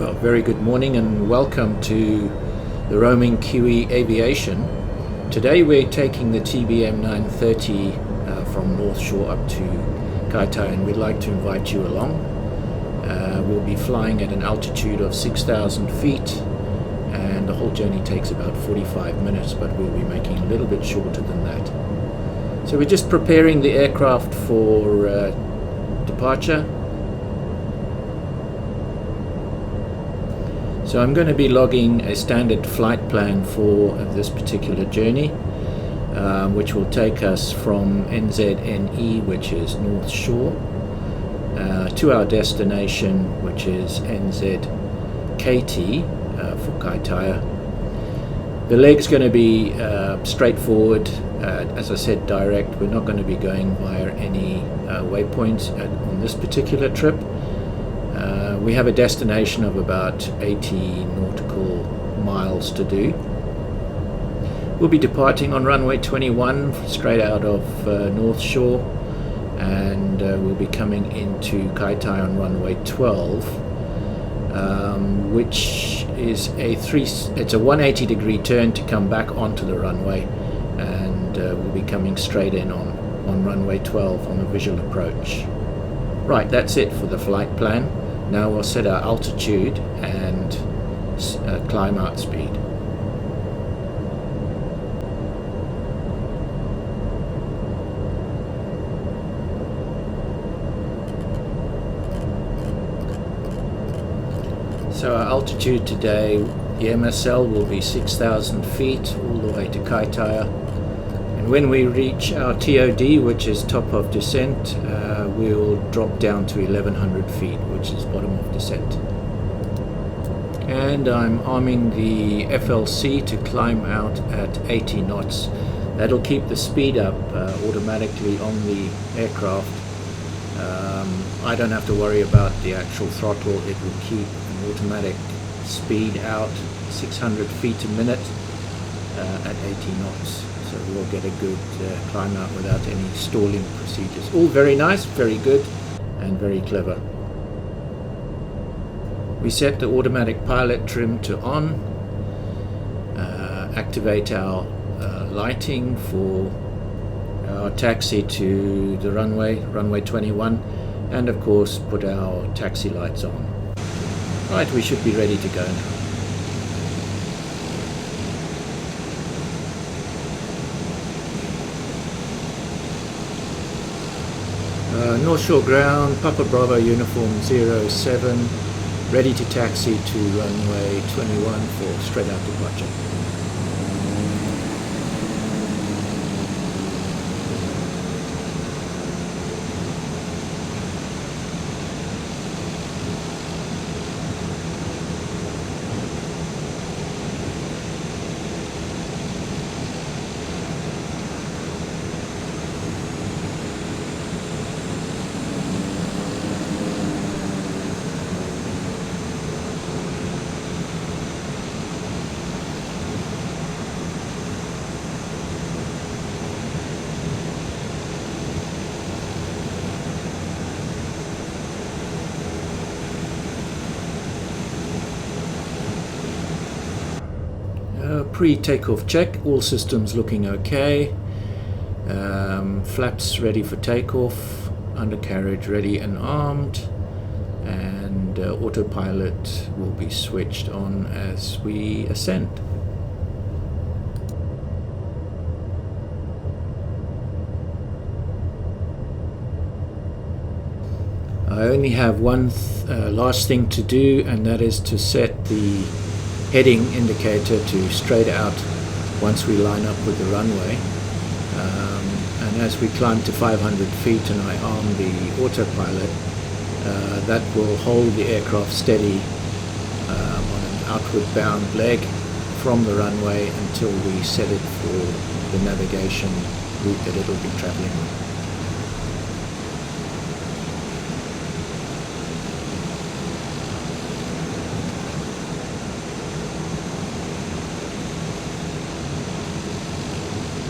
Well, very good morning and welcome to the Roaming Kiwi Aviation. Today we're taking the TBM 930 from North Shore up to Kaitaia, and we'd like to invite you along. We'll be flying at an altitude of 6,000 feet and the whole journey takes about 45 minutes, but we'll be making a little bit shorter than that. So we're just preparing the aircraft for departure. So I'm going to be logging a standard flight plan for this particular journey, which will take us from NZNE, which is North Shore, to our destination, which is NZKT for Kaitaia. The leg's going to be straightforward, as I said, direct. We're not going to be going via any waypoints on this particular trip. We have a destination of about 80 nautical miles to do. We'll be departing on runway 21 straight out of North Shore, and we'll be coming into Kaitaia on runway 12, which is it's a 180 degree turn to come back onto the runway, and we'll be coming straight in on runway 12 on a visual approach. Right, that's it for the flight plan. Now we'll set our altitude and climb out speed. So our altitude today, the MSL will be 6,000 feet all the way to Kaitaia. And when we reach our TOD, which is top of descent, we'll drop down to 1,100 feet, which is bottom of descent. And I'm arming the FLC to climb out at 80 knots. That'll keep the speed up automatically on the aircraft. I don't have to worry about the actual throttle. It will keep an automatic speed out 600 feet a minute at 80 knots. So we'll get a good climb out without any stalling procedures. All very nice, very good, and very clever. We set the automatic pilot trim to on, activate our lighting for our taxi to the runway 21, and of course put our taxi lights on. Right, we should be ready to go now. North Shore ground, Papa Bravo uniform 07, ready to taxi to runway 21 for straight out departure. Pre-takeoff check, all systems looking okay, flaps ready for takeoff, undercarriage ready and armed, and autopilot will be switched on as we ascend. I only have one last thing to do, and that is to set the heading indicator to straight out once we line up with the runway, and as we climb to 500 feet and I arm the autopilot, that will hold the aircraft steady on an outward bound leg from the runway until we set it for the navigation route that it will be traveling on.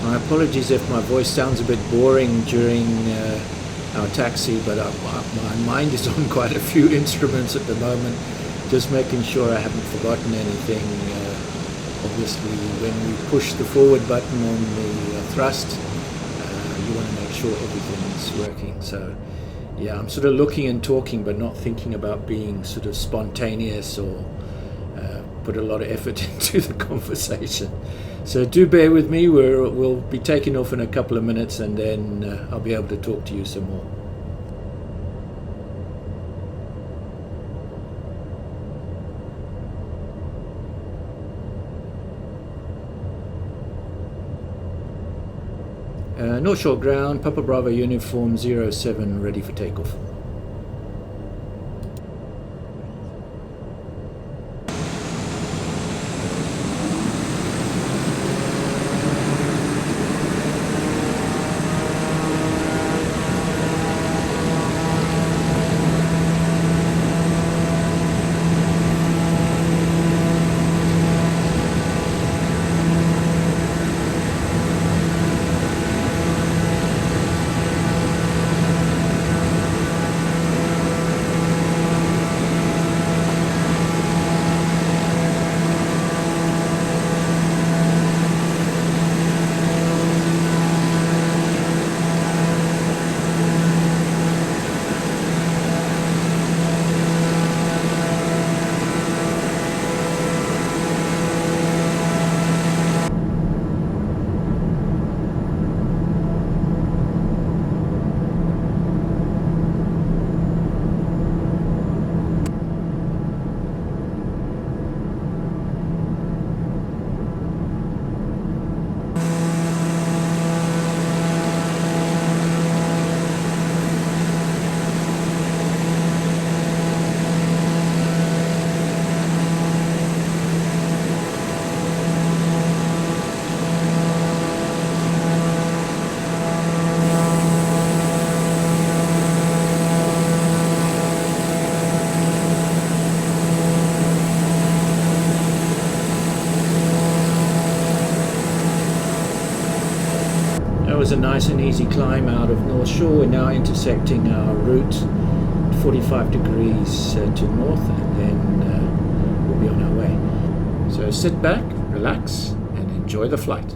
My apologies if my voice sounds a bit boring during our taxi, but my mind is on quite a few instruments at the moment, just making sure I haven't forgotten anything. Obviously, when we push the forward button on the thrust, you want to make sure everything's working. So yeah, I'm sort of looking and talking, but not thinking about being sort of spontaneous or put a lot of effort into the conversation. So do bear with me. We'll be taking off in a couple of minutes, and then I'll be able to talk to you some more. North Shore ground, Papa Bravo uniform 07, ready for takeoff. Was a nice and easy climb out of North Shore. We're now intersecting our route 45 degrees to north, and then we'll be on our way. So sit back, relax, and enjoy the flight.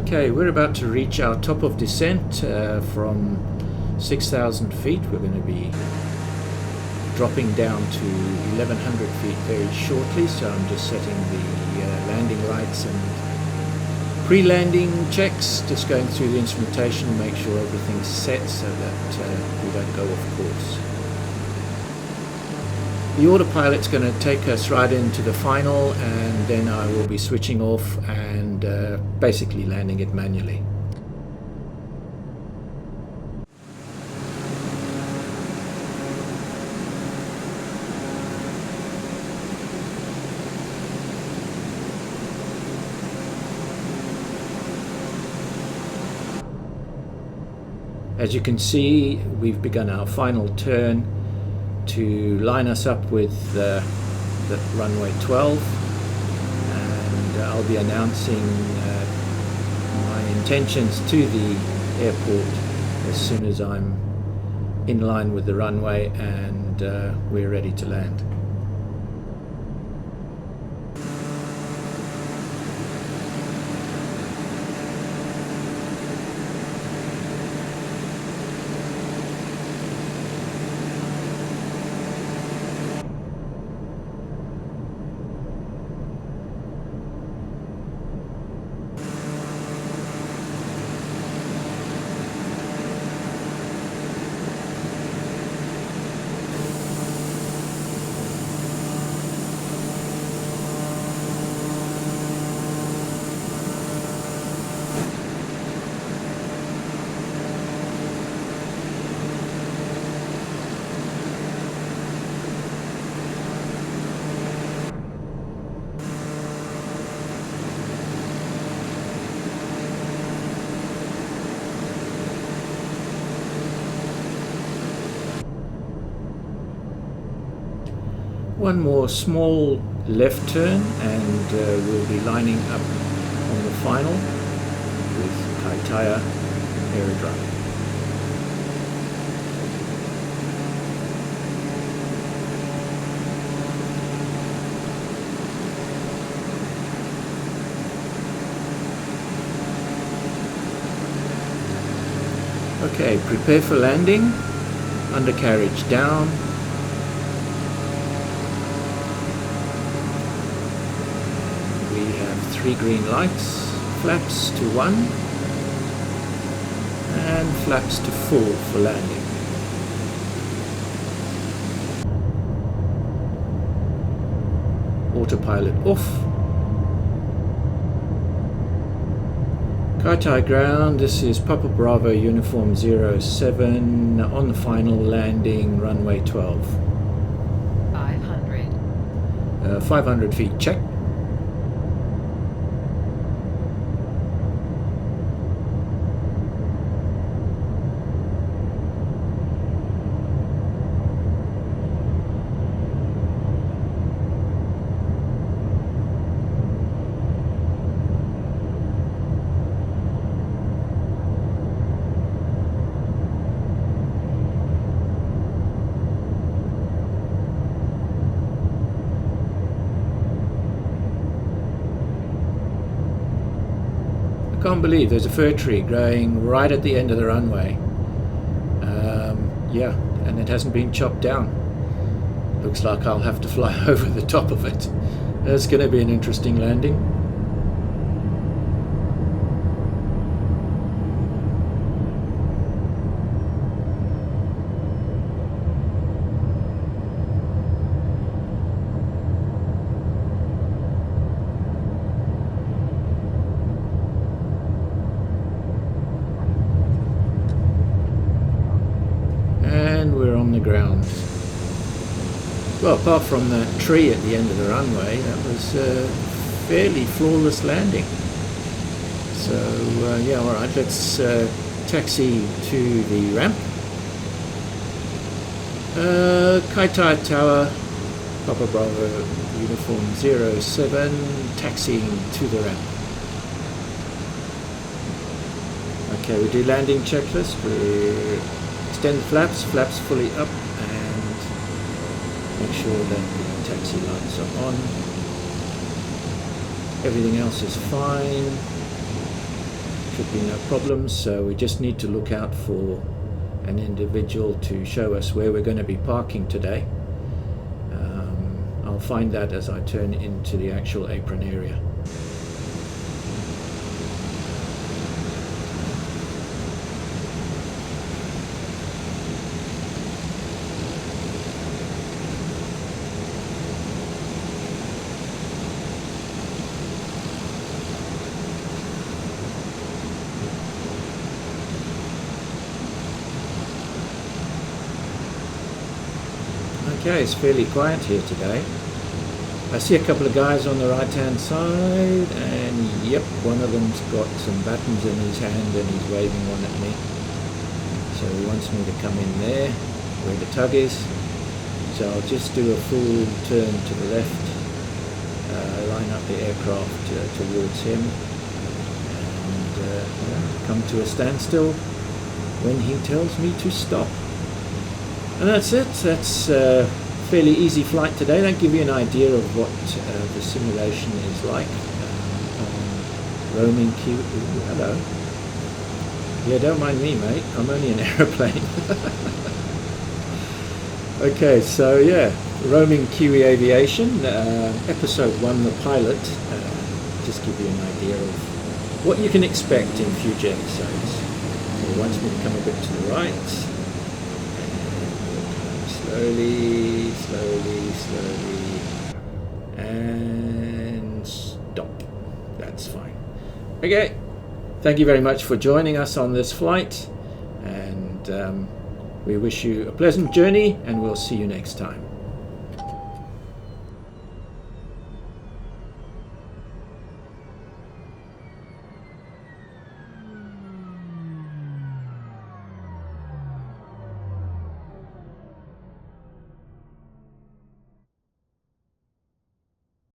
Okay, we're about to reach our top of descent from 6,000 feet. We're going to be dropping down to 1,100 feet very shortly, so I'm just setting the landing lights and pre-landing checks, just going through the instrumentation, make sure everything's set so that we don't go off course. The autopilot's going to take us right into the final, and then I will be switching off and basically landing it manually. As you can see, we've begun our final turn to line us up with the runway 12, and I'll be announcing my intentions to the airport as soon as I'm in line with the runway and we're ready to land. One more small left turn and we'll be lining up on the final with Kaitaia aerodrome. Okay, prepare for landing, undercarriage down. We have 3 green lights, flaps to 1 and flaps to 4 for landing. Autopilot off. Kaitaia ground, this is Papa Bravo Uniform 07 on the final landing, runway 12. 500. 500 feet check. I can't believe there's a fir tree growing right at the end of the runway. Yeah, and it hasn't been chopped down. Looks like I'll have to fly over the top of it. It's going to be an interesting landing. And we're on the ground. Well, apart from that tree at the end of the runway, that was a fairly flawless landing. So yeah, alright, let's taxi to the ramp. Kaitaia Tower, Papa Bravo Uniform 07, taxiing to the ramp. Okay, we do landing checklist. We extend the flaps, flaps fully up, and make sure that the taxi lights are on. Everything else is fine. should be no problems. So we just need to look out for an individual to show us where we're going to be parking today. I'll find that as I turn into the actual apron area. Okay, it's fairly quiet here today. I see a couple of guys on the right hand side, and yep, one of them's got some buttons in his hand and he's waving one at me. So he wants me to come in there where the tug is. So I'll just do a full turn to the left, line up the aircraft towards him, and come to a standstill when he tells me to stop. And that's it. That's a fairly easy flight today. That'll give you an idea of what the simulation is like on Roaming Kiwi. Ooh, hello. Yeah, don't mind me, mate. I'm only an aeroplane. Okay, so yeah, Roaming Kiwi Aviation, episode 1, the pilot. Just give you an idea of what you can expect in future episodes. So he wants me to come a bit to the right. Slowly, slowly, slowly, and stop. That's fine. Okay, thank you very much for joining us on this flight, and we wish you a pleasant journey, and we'll see you next time.